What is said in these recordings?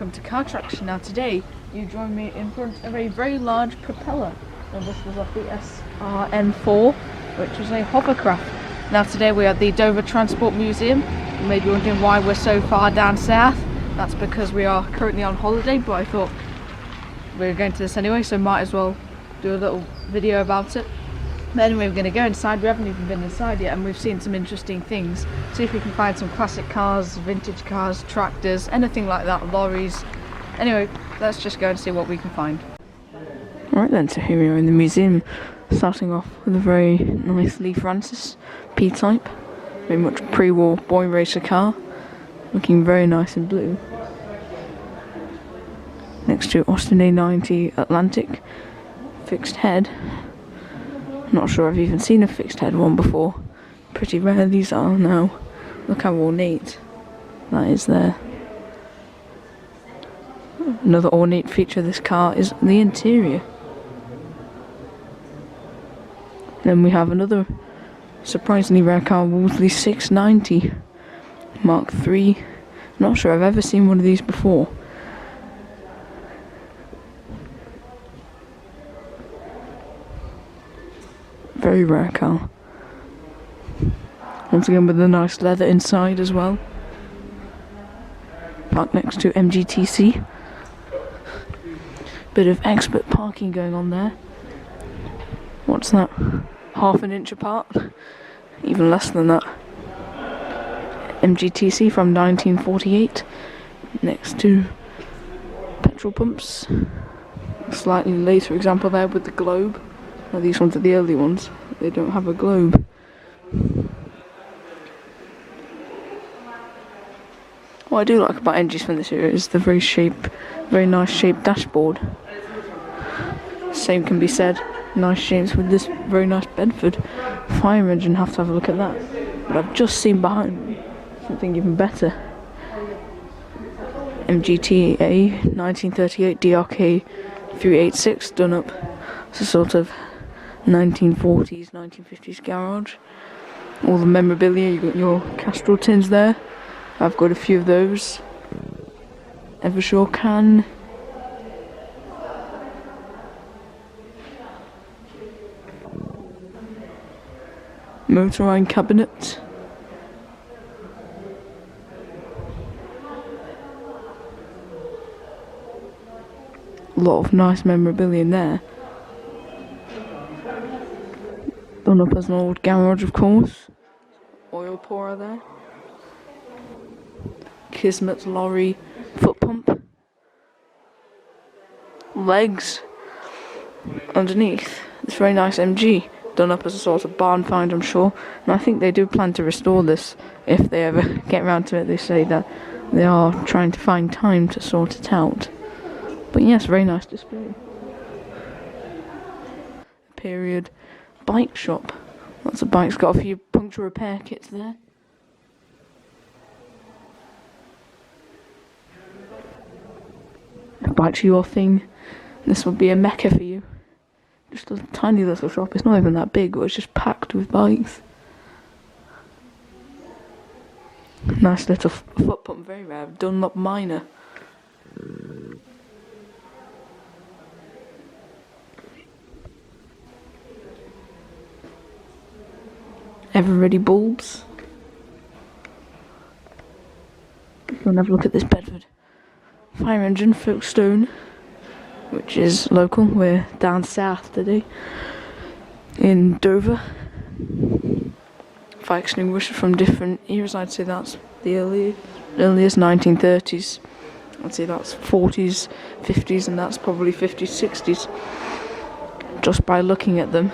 welcome to Car Traction. Now today you join me in front of a very large propeller. Now this was off the SRN4, which is a hovercraft. Now today we are at the Dover Transport Museum. You may be wondering why we're so far down south. That's because we are currently on holiday, but I thought we were going to this anyway, so might as well do a little video about it. But anyway, we're going to go inside. We haven't even been inside yet, and we've seen some interesting things. See if we can find some classic cars, vintage cars, tractors, anything like that, lorries. Anyway, let's just go and see what we can find. Alright then, so here we are in the museum, starting off with a very nice Lee Francis P-Type. Very much pre-war boy racer car, looking very nice in blue. Next to Austin A90 Atlantic, fixed head. Not sure I've even seen a fixed head one before. Pretty rare these are now. Look how ornate that is there. Another ornate feature of this car is the interior. Then we have another surprisingly rare car, Wolseley 690 Mark III. Not sure I've ever seen one of these before. Very rare car. Once again with a nice leather inside as well. Parked next to MGTC. Bit of expert parking going on there. What's that? Half an inch apart? Even less than that. MGTC from 1948. Next to petrol pumps. A slightly later example there with the globe. Now these ones are the early ones. They don't have a globe. What I do like about engines from this era is the very nice shaped dashboard. Same can be said. Nice shapes with this very nice Bedford fire engine. Have to have a look at that. But I've just seen behind me something even better. MGTA 1938 DRK 386 done up. It's a sort of 1940s, 1950s garage. All the memorabilia, you got your Castrol tins there. I've got a few of those. Evershaw can. Motorbike cabinet. A lot of nice memorabilia in there. Done up as an old garage, of course. Oil pourer there. Kismet's lorry foot pump. Legs underneath. This very nice MG. Done up as a sort of barn find, I'm sure. And I think they do plan to restore this if they ever get around to it. They say that they are trying to find time to sort it out. But yes, very nice display. Period bike shop. Lots of bikes, got a few puncture repair kits there. Bike's your thing. This would be a mecca for you. Just a tiny little shop. It's not even that big, but it's just packed with bikes. Nice little foot pump, very rare. Dunlop Minor. Ever ready bulbs. Go and have a look at this Bedford fire engine, Folkestone, which is local. We're down south today in Dover. Fire extinguisher from different eras. I'd say that's the earliest 1930s. I'd say that's 40s, 50s, and that's probably 50s, 60s. Just by looking at them.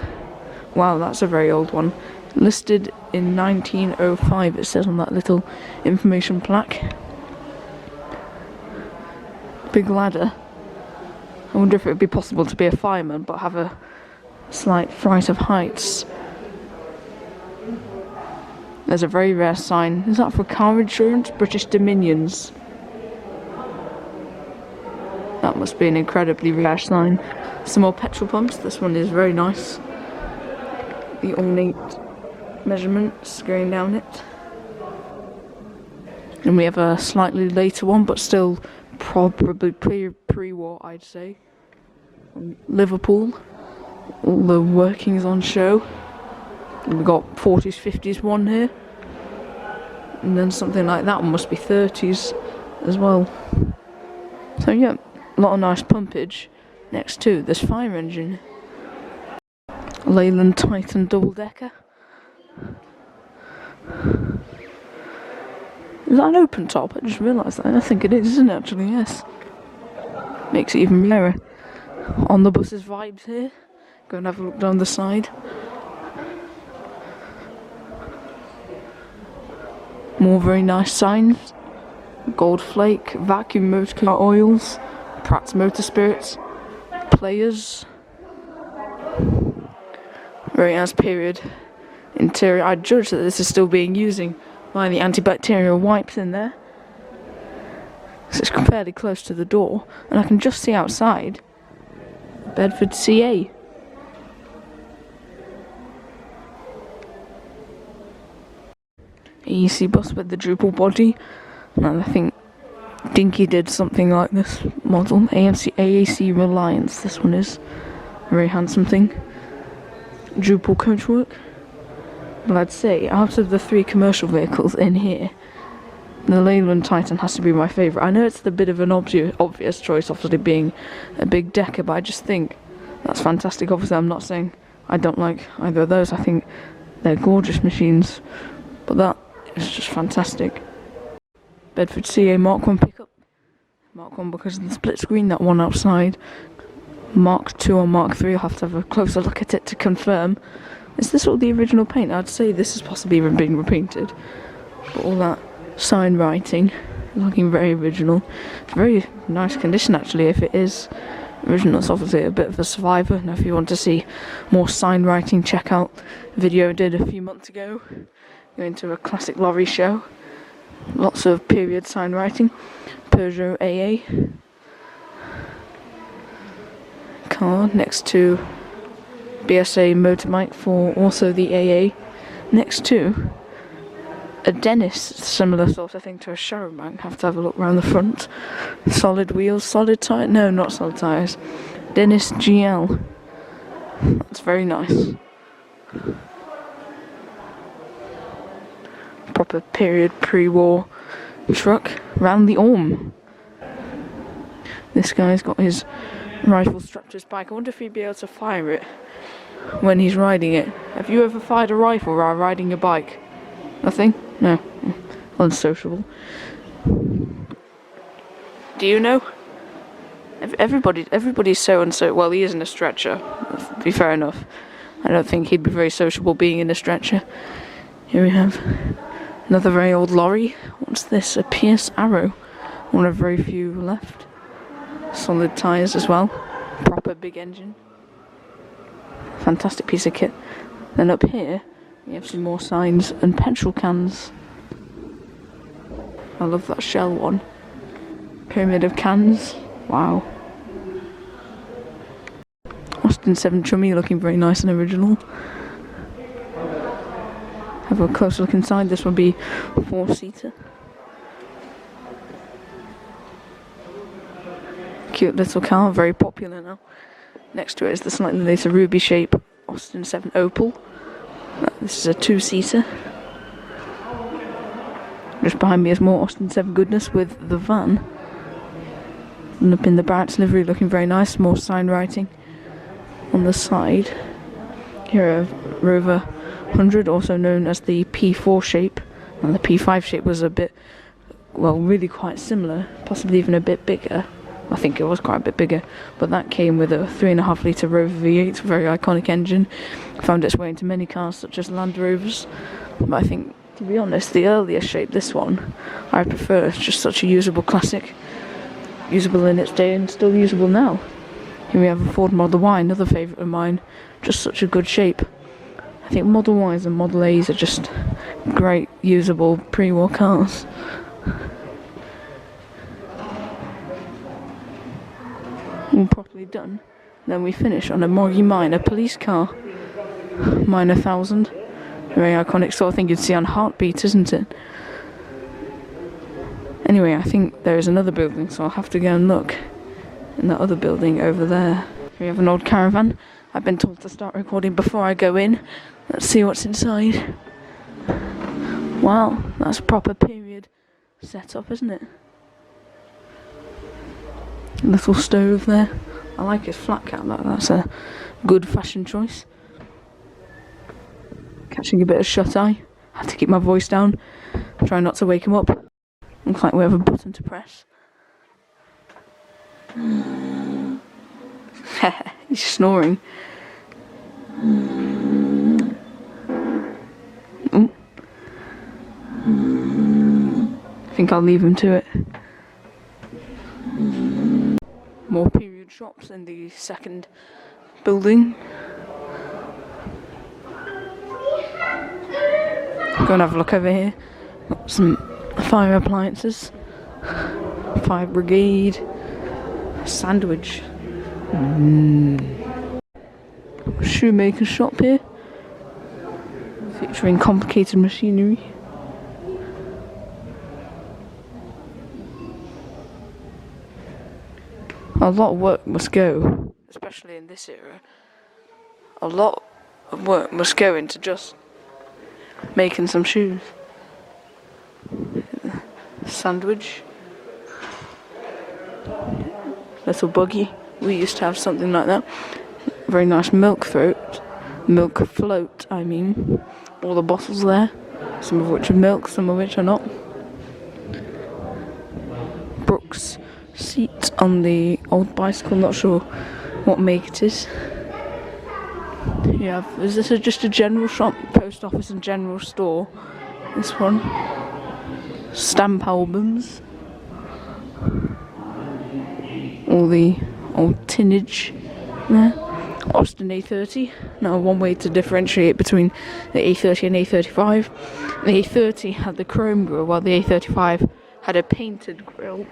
Wow, that's a very old one. Listed in 1905, it says on that little information plaque. Big ladder. I wonder if it would be possible to be a fireman but have a slight fright of heights. There's a very rare sign. Is that for car insurance? British Dominions. That must be an incredibly rare sign. Some more petrol pumps. This one is very nice. The ornate measurements going down it. And we have a slightly later one, but still probably pre-war, I'd say. Liverpool, all the workings on show. We've got 40s, 50s one here. And then something like that one must be 30s as well. So yeah, a lot of nice pumpage. Next to this fire engine. Leyland Titan double-decker. Is that an open top? I just realised that. I think it is, isn't it, actually? Yes. Makes it even rarer. On the bus's vibes here. Go and have a look down the side. More very nice signs. Gold Flake, Vacuum Motorcar Oils, Pratt's Motor Spirits, Players. Very nice period. Interior. I judge that this is still being using by the antibacterial wipes in there. So it's fairly close to the door, and I can just see outside Bedford CA. AEC bus with the drupal body, and I think Dinky did something like this model. AAC Reliance, this one is a very handsome thing. Drupal coachwork. But I'd say out of the 3 commercial vehicles in here, the Leyland Titan has to be my favourite. I know it's a bit of an obvious choice, obviously being a big decker, but I just think that's fantastic. Obviously I'm not saying I don't like either of those. I think they're gorgeous machines, but that is just fantastic. Bedford CA Mark 1 pickup. Mark 1 because of the split screen, that one outside. Mark 2 or Mark 3, I'll have to have a closer look at it to confirm. Is this all the original paint? I'd say this is possibly even being repainted. But all that sign writing, looking very original. Very nice condition actually if it is original. It's obviously a bit of a survivor. Now if you want to see more sign writing, check out a video I did a few months ago. Going to a classic lorry show. Lots of period sign writing. Peugeot AA. Car next to BSA motorbike for also the AA. Next to a dentist, similar sort of thing to a shower bank. Have to have a look around the front. Solid wheels, solid tyre. No, not solid tyres. Dentist GL. That's very nice. Proper period pre-war truck round the arm. This guy's got his rifle strapped to his bike. I wonder if he'd be able to fire it when he's riding it. Have you ever fired a rifle while riding a bike? Nothing? No. Unsociable. Do you know? Everybody's so unsociable. Well, he is in a stretcher. To be fair enough. I don't think he'd be very sociable being in a stretcher. Here we have another very old lorry. What's this? A Pierce Arrow. One of very few left. Solid tyres as well. Proper big engine. Fantastic piece of kit. Then up here we have some more signs and petrol cans. I love that shell one. Pyramid of cans. Wow. Austin 7 Chummy looking very nice and original. Have a closer look inside. This will be a 4-seater. Cute little car, very popular now. Next to it is the slightly later ruby shape Austin 7 Opal. This is a 2-seater. Just behind me is more Austin 7 goodness with the van. And up in the Barrett's livery looking very nice. More sign writing on the side. Here a Rover 100, also known as the P4 shape. And the P5 shape was a bit, well, really quite similar, possibly even a bit bigger. I think it was quite a bit bigger, but that came with a 3.5 litre Rover V8, very iconic engine. Found its way into many cars such as Land Rovers, but I think, to be honest, the earlier shape, this one, I prefer. It's just such a usable classic, usable in its day and still usable now. Here we have a Ford Model Y, another favourite of mine, just such a good shape. I think Model Ys and Model As are just great, usable pre-war cars. All properly done. Then we finish on a Moggy Minor police car. Minor 1000. Very iconic sort of thing you'd see on Heartbeat, isn't it? Anyway, I think there is another building, so I'll have to go and look in that other building over there. We have an old caravan. I've been told to start recording before I go in. Let's see what's inside. Wow, that's a proper period setup, isn't it? Little stove there. I like his flat cap, that's a good fashion choice. Catching a bit of shut-eye. Had to keep my voice down. Try not to wake him up. Looks like we have a button to press. He's snoring. Ooh. I think I'll leave him to it. More period shops in the second building. Go and have a look over here. Got some fire appliances. Fire brigade. Sandwich. Shoemaker shop here. Featuring complicated machinery. A lot of work must go, especially in this era. A lot of work must go into just making some shoes. Sandwich. Little buggy. We used to have something like that. Very nice milk float, I mean. All the bottles there. Some of which are milk, some of which are not. Brooks seat on the old bicycle, not sure what make it is. Yeah, is this just a general shop? Post office and general store. This one. Stamp albums. All the old tinnage there. Austin A30. Now one way to differentiate between the A30 and A35. The A30 had the chrome grille while the A35 had a painted grille.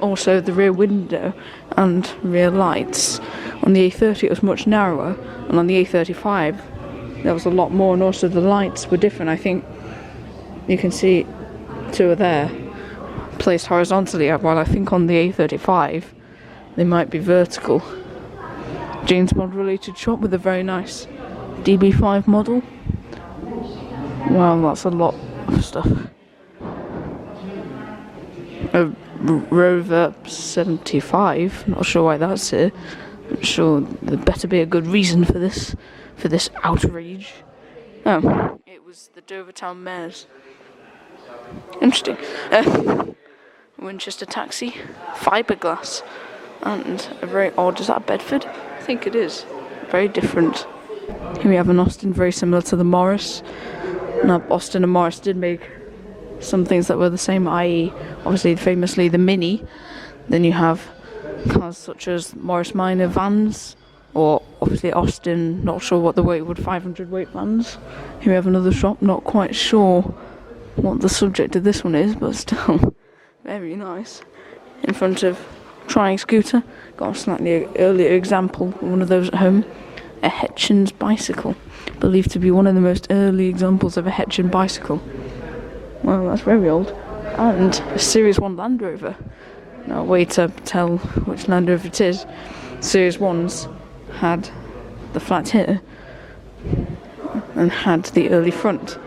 Also the rear window and rear lights. On the A30 it was much narrower, and on the A35 there was a lot more, and also the lights were different. I think you can see two are there placed horizontally, while I think on the A35 they might be vertical. James Bond related shop with a very nice DB5 model. Wow, that's a lot of stuff. A Rover 75, not sure why that's here. I'm sure there better be a good reason for this outrage. Oh, it was the Dovertown Mares. Interesting. Winchester taxi, fiberglass, and a very odd, is that Bedford? I think it is. Very different. Here we have an Austin very similar to the Morris. Now Austin and Morris did make some things that were the same, i.e. obviously famously the Mini. Then you have cars such as Morris Minor vans, or obviously Austin, not sure what the weight would, 500 weight vans. Here we have another shop, not quite sure what the subject of this one is, but still very nice. In front of Trying Scooter, got a slightly earlier example, one of those at home, a Hetchen's bicycle, believed to be one of the most early examples of a Hetchen bicycle. Well, that's very old. And a Series 1 Land Rover. Now, way to tell which Land Rover it is. Series 1s had the flat here and had the early front.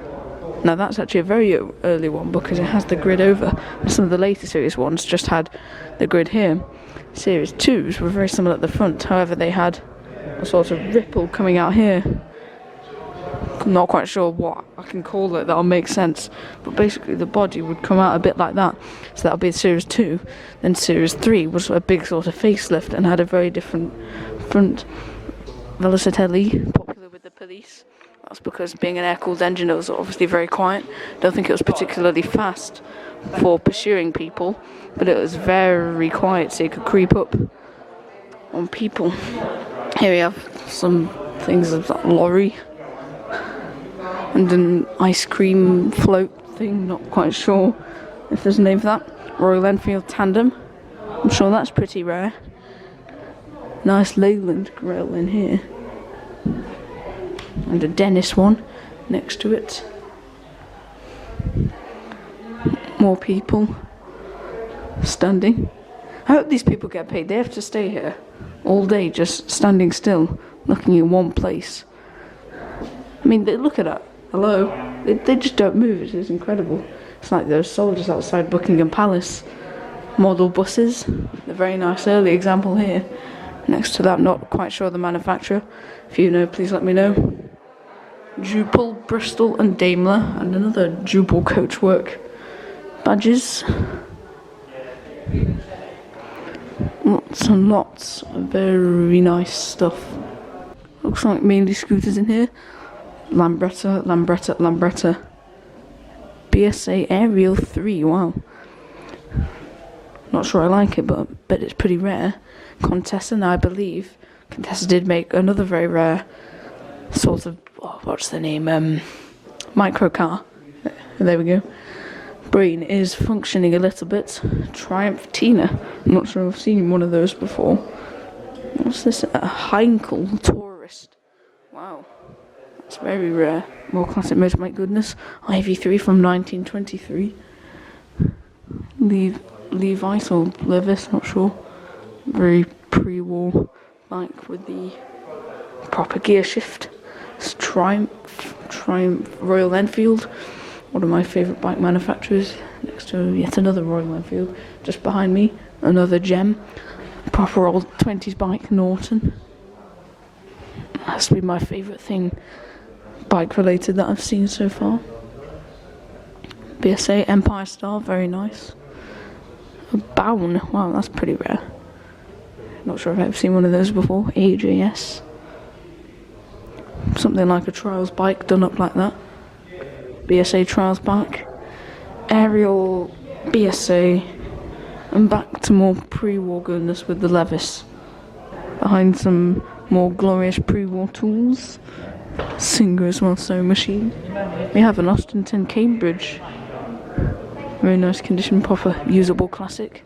Now, that's actually a very early one because it has the grid over. Some of the later Series 1s just had the grid here. Series 2s were very similar at the front, however, they had a sort of ripple coming out here. I'm not quite sure what I can call it that'll make sense, but basically the body would come out a bit like that. So that'll be Series 2. Then Series 3 was a big sort of facelift and had a very different front. Velocitelli, popular with the police. That's because being an air-cooled engine, it was obviously very quiet. Don't think it was particularly fast for pursuing people, but it was very quiet, so you could creep up on people. Here we have some things of that lorry and an ice cream float thing, not quite sure if there's a name for that. Royal Enfield tandem, I'm sure that's pretty rare. Nice Leyland grill in here, and a Dennis one next to it. More people. standing. I hope these people get paid. They have to stay here all day just standing still, looking in one place. I mean, look at that. Hello? They just don't move. It is incredible. It's like those soldiers outside Buckingham Palace. Model buses. A very nice early example here. Next to that, not quite sure the manufacturer. If you know, please let me know. Opal, Bristol and Daimler, and another Opal coachwork badges. Lots and lots of very nice stuff. Looks like mainly scooters in here. Lambretta, BSA Aerial 3, wow. Not sure I like it, but I bet it's pretty rare. Contessa, and I believe Contessa did make another very rare sort of, what's the name, micro car. There we go. Brain is functioning a little bit. Triumph Tina. I'm not sure I've seen one of those before. What's this? A Heinkel Tourist. Wow. That's very rare. More classic motorbike goodness. IV3 from 1923. Levi's or Levis, not sure. Very pre-war bike with the proper gear shift. It's Triumph Royal Enfield, one of my favourite bike manufacturers. Next to yet another Royal Enfield, just behind me, another gem. Proper old 20s bike, Norton. Has to be my favourite thing bike related that I've seen so far. BSA Empire Star, very nice. A Bown, wow, that's pretty rare. Not sure if I've ever seen one of those before. AJS. Something like a trials bike done up like that. BSA trials bike. Aerial BSA. And back to more pre-war goodness with the Levis. Behind some more glorious pre-war tools. Singer as well, sewing machine. We have an Austin 10 Cambridge. Very nice condition, proper usable classic.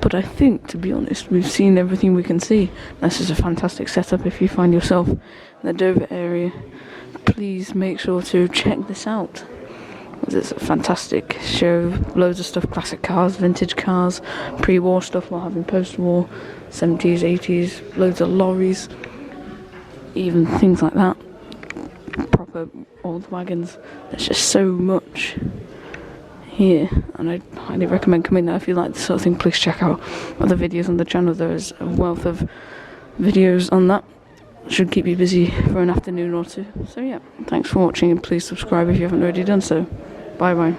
But I think, to be honest, we've seen everything we can see. This is a fantastic setup. If you find yourself in the Dover area, please make sure to check this out. It's a fantastic show. Loads of stuff, classic cars, vintage cars, pre-war stuff while having post-war, 70s, 80s, loads of lorries, even things like that. Proper old wagons. There's just so much here, and I highly recommend coming there if you like this sort of thing. Please check out other videos on the channel. There is a wealth of videos on that. Should keep you busy for an afternoon or two. So yeah, thanks for watching, and please subscribe if you haven't already done so. Bye bye.